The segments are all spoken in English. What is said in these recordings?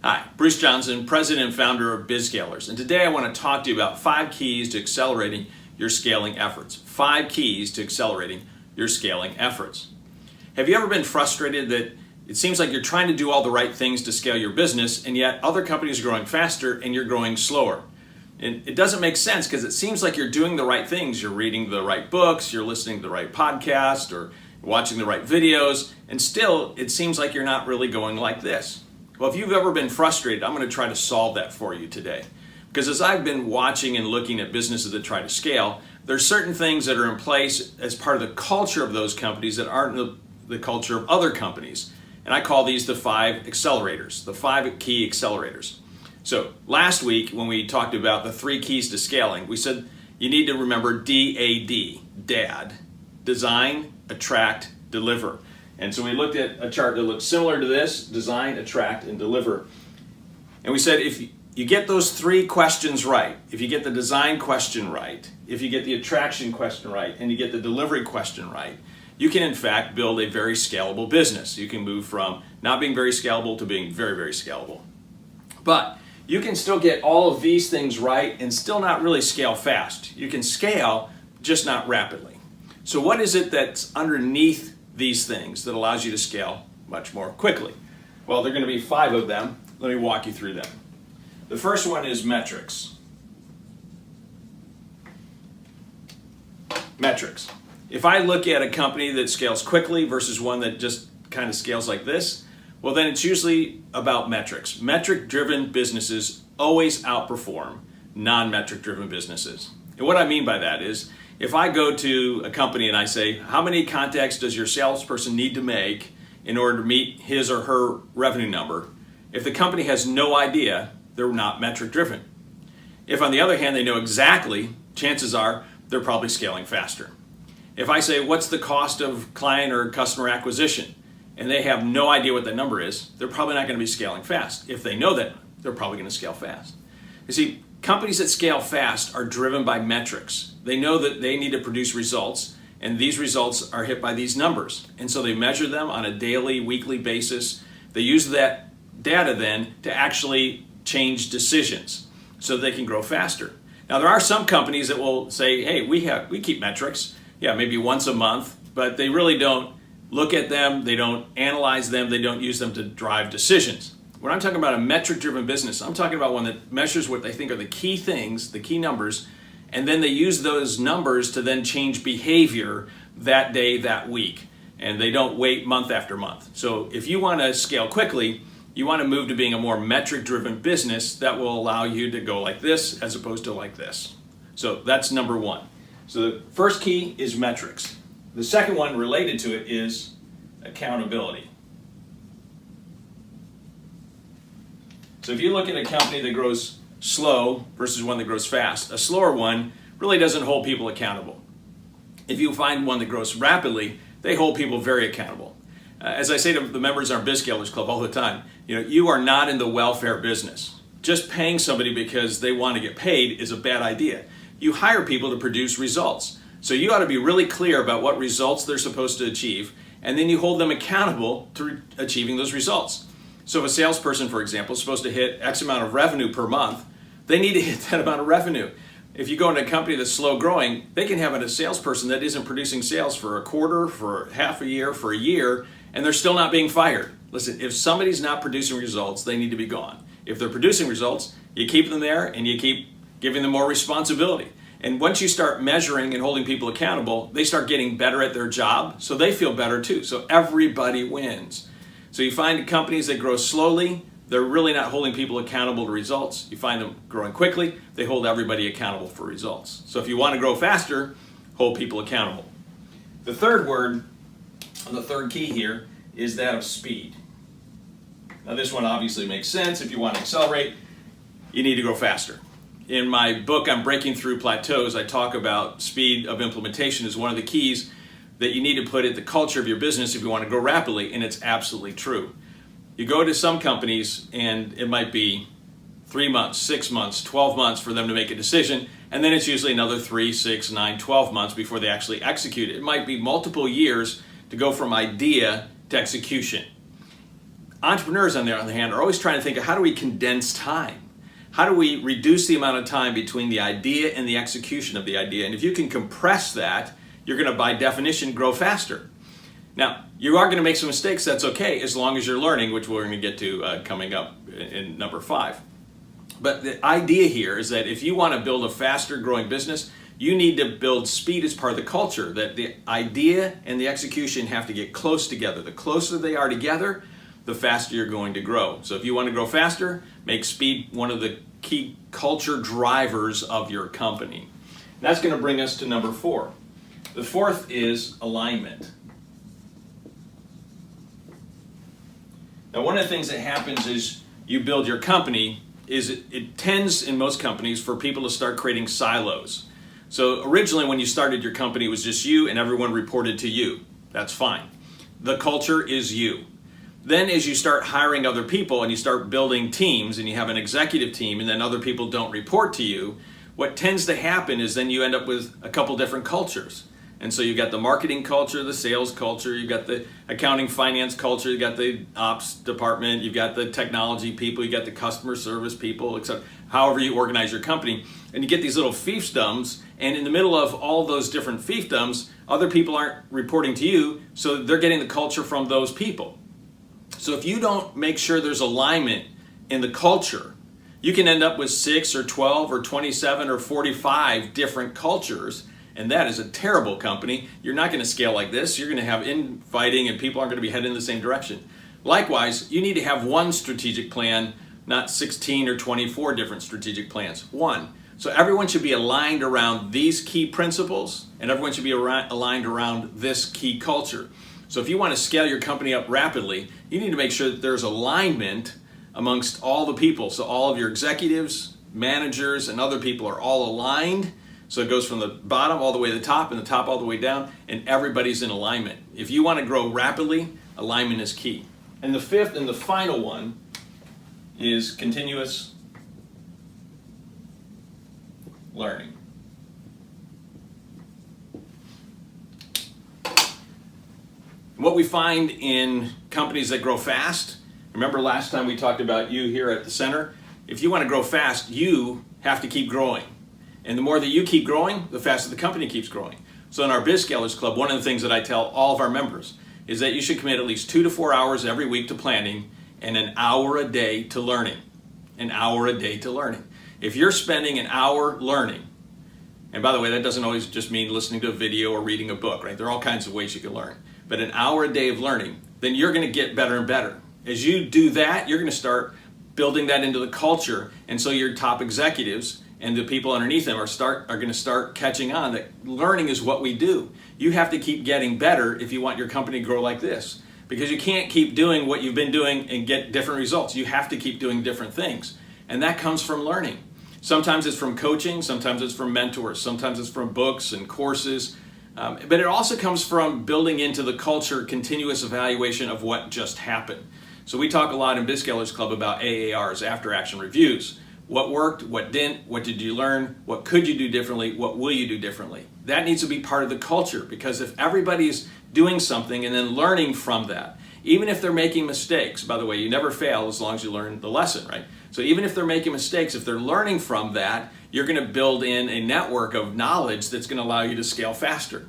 Hi, Bruce Johnson, President and Founder of BizScalers, and today I want to talk to you about 5 keys to accelerating your scaling efforts. 5 keys to accelerating your scaling efforts. Have you ever been frustrated that it seems like you're trying to do all the right things to scale your business, and yet other companies are growing faster and you're growing slower? And it doesn't make sense because it seems like you're doing the right things. You're reading the right books, you're listening to the right podcast, or watching the right videos, and still it seems like you're not really going like this. Well, if you've ever been frustrated, I'm going to try to solve that for you today. Because as I've been watching and looking at businesses that try to scale, there's certain things that are in place as part of the culture of those companies that aren't the culture of other companies. And I call these the 5 accelerators, the 5 key accelerators. So last week when we talked about the 3 keys to scaling, we said you need to remember DAD, DAD, design, attract, deliver. And so we looked at a chart that looked similar to this: design, attract, and deliver. And we said if you get those 3 questions right, if you get the design question right, if you get the attraction question right, and you get the delivery question right, you can in fact build a very scalable business. You can move from not being very scalable to being very, very scalable. But you can still get all of these things right and still not really scale fast. You can scale, just not rapidly. So what is it that's underneath these things that allows you to scale much more quickly? Well, there are going to be 5 of them. Let me walk you through them. The first one is metrics. Metrics. If I look at a company that scales quickly versus one that just kind of scales like this, well, then it's usually about metrics. Metric-driven businesses always outperform non-metric-driven businesses. And what I mean by that is, if I go to a company and I say, how many contacts does your salesperson need to make in order to meet his or her revenue number? If the company has no idea, they're not metric driven. If on the other hand, they know exactly, chances are they're probably scaling faster. If I say, what's the cost of client or customer acquisition? And they have no idea what that number is, they're probably not going to be scaling fast. If they know that, they're probably going to scale fast. You see, companies that scale fast are driven by metrics. They know that they need to produce results, and these results are hit by these numbers. And so they measure them on a daily, weekly basis. They use that data then to actually change decisions so that they can grow faster. Now, there are some companies that will say, hey, we keep metrics, maybe once a month, but they really don't look at them, they don't analyze them, they don't use them to drive decisions. When I'm talking about a metric-driven business, I'm talking about one that measures what they think are the key things, the key numbers, and then they use those numbers to then change behavior that day, that week. And they don't wait month after month. So if you want to scale quickly, you want to move to being a more metric-driven business that will allow you to go like this as opposed to like this. So that's number 1. So the first key is metrics. The second one related to it is accountability. So if you look at a company that grows slow versus one that grows fast, a slower one really doesn't hold people accountable. If you find one that grows rapidly, they hold people very accountable. As I say to the members in our BizScalers Club all the time, you are not in the welfare business. Just paying somebody because they want to get paid is a bad idea. You hire people to produce results. So you ought to be really clear about what results they're supposed to achieve, and then you hold them accountable to achieving those results. So if a salesperson, for example, is supposed to hit X amount of revenue per month, they need to hit that amount of revenue. If you go into a company that's slow growing, they can have a salesperson that isn't producing sales for a quarter, for half a year, for a year, and they're still not being fired. Listen, if somebody's not producing results, they need to be gone. If they're producing results, you keep them there and you keep giving them more responsibility. And once you start measuring and holding people accountable, they start getting better at their job, so they feel better too. So everybody wins. So you find companies that grow slowly, they're really not holding people accountable to results. You find them growing quickly, they hold everybody accountable for results. So if you want to grow faster, hold people accountable. The third word, and the third key here, is that of speed. Now this one obviously makes sense. If you want to accelerate, you need to grow faster. In my book on Breaking Through Plateaus, I talk about speed of implementation as one of the keys that you need to put at the culture of your business if you want to grow rapidly, and it's absolutely true. You go to some companies and it might be 3 months, 6 months, 12 months for them to make a decision, and then it's usually another 3, 6, 9, 12 months before they actually execute it. It might be multiple years to go from idea to execution. Entrepreneurs, on the other hand, are always trying to think of how do we condense time? How do we reduce the amount of time between the idea and the execution of the idea? And if you can compress that, you're going to, by definition, grow faster. Now, you are going to make some mistakes. That's okay, as long as you're learning, which we're going to get to coming up in number 5. But the idea here is that if you want to build a faster growing business, you need to build speed as part of the culture, that the idea and the execution have to get close together. The closer they are together, the faster you're going to grow. So if you want to grow faster, make speed one of the key culture drivers of your company. And that's going to bring us to number 4. The 4th is alignment. Now, one of the things that happens is you build your company is it tends in most companies for people to start creating silos. So originally when you started your company, it was just you and everyone reported to you. That's fine. The culture is you. Then as you start hiring other people and you start building teams and you have an executive team and then other people don't report to you, what tends to happen is then you end up with a couple different cultures. And so you've got the marketing culture, the sales culture, you've got the accounting finance culture, you've got the ops department, you've got the technology people, you've got the customer service people, etc. However you organize your company. And you get these little fiefdoms, and in the middle of all those different fiefdoms, other people aren't reporting to you, so they're getting the culture from those people. So if you don't make sure there's alignment in the culture, you can end up with 6 or 12 or 27 or 45 different cultures, and that is a terrible company. You're not going to scale like this. You're going to have infighting and people aren't going to be heading in the same direction. Likewise, you need to have one strategic plan, not 16 or 24 different strategic plans. One. So everyone should be aligned around these key principles, and everyone should be aligned around this key culture. So if you want to scale your company up rapidly, you need to make sure that there's alignment amongst all the people. So all of your executives, managers, and other people are all aligned. So it goes from the bottom all the way to the top and the top all the way down, and everybody's in alignment. If you want to grow rapidly, alignment is key. And the 5th and the final one is continuous learning. What we find in companies that grow fast, remember last time we talked about you here at the center, if you want to grow fast, you have to keep growing. And the more that you keep growing, the faster the company keeps growing. So in our BizScalers Club, one of the things that I tell all of our members is that you should commit at least 2 to 4 hours every week to planning and an hour a day to learning. An hour a day to learning. If you're spending an hour learning, and by the way, that doesn't always just mean listening to a video or reading a book, right? There are all kinds of ways you can learn. But an hour a day of learning, then you're going to get better and better. As you do that, you're going to start building that into the culture, and so your top executives and the people underneath them are going to start catching on that learning is what we do. You have to keep getting better if you want your company to grow like this, because you can't keep doing what you've been doing and get different results. You have to keep doing different things, and that comes from learning. Sometimes it's from coaching, sometimes it's from mentors, sometimes it's from books and courses, but it also comes from building into the culture continuous evaluation of what just happened. So we talk a lot in BizScalers Club about AARs, after action reviews. What worked, what didn't, what did you learn, what could you do differently, what will you do differently? That needs to be part of the culture, because if everybody's doing something and then learning from that, even if they're making mistakes, by the way, you never fail as long as you learn the lesson, right? So even if they're making mistakes, if they're learning from that, you're going to build in a network of knowledge that's going to allow you to scale faster.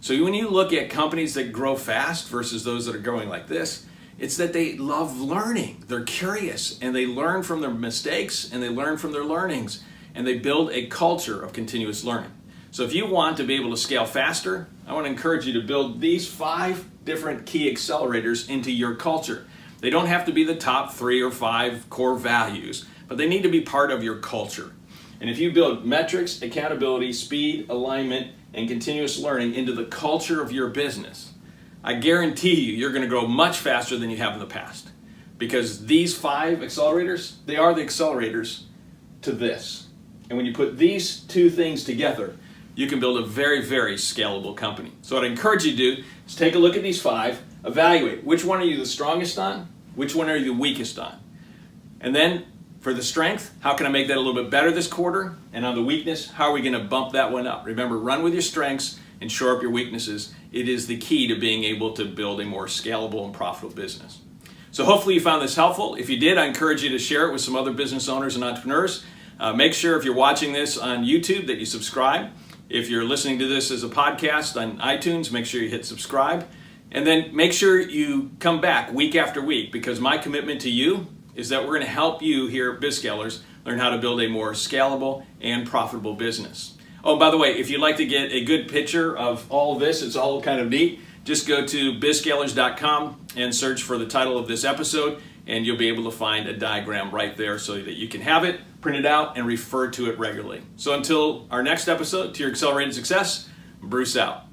So when you look at companies that grow fast versus those that are growing like this, it's that they love learning. They're curious, and they learn from their mistakes, and they learn from their learnings, and they build a culture of continuous learning. So if you want to be able to scale faster, I want to encourage you to build these 5 different key accelerators into your culture. They don't have to be the top 3 or 5 core values, but they need to be part of your culture. And if you build metrics, accountability, speed, alignment, and continuous learning into the culture of your business, I guarantee you're going to grow much faster than you have in the past. Because these 5 accelerators, they are the accelerators to this. And when you put these 2 things together, you can build a very, very scalable company. So what I encourage you to do is take a look at these 5, evaluate which one are you the strongest on, which one are you the weakest on. And then for the strength, how can I make that a little bit better this quarter? And on the weakness, how are we going to bump that one up? Remember, run with your strengths and shore up your weaknesses. It is the key to being able to build a more scalable and profitable business. So hopefully you found this helpful. If you did, I encourage you to share it with some other business owners and entrepreneurs. Make sure if you're watching this on YouTube that you subscribe. If you're listening to this as a podcast on iTunes, make sure you hit subscribe. And then make sure you come back week after week, because my commitment to you is that we're going to help you here at BizScalers learn how to build a more scalable and profitable business. Oh, by the way, if you'd like to get a good picture of all of this, it's all kind of neat, just go to bizscalers.com and search for the title of this episode, and you'll be able to find a diagram right there so that you can have it, print it out, and refer to it regularly. So until our next episode, to your accelerated success, Bruce out.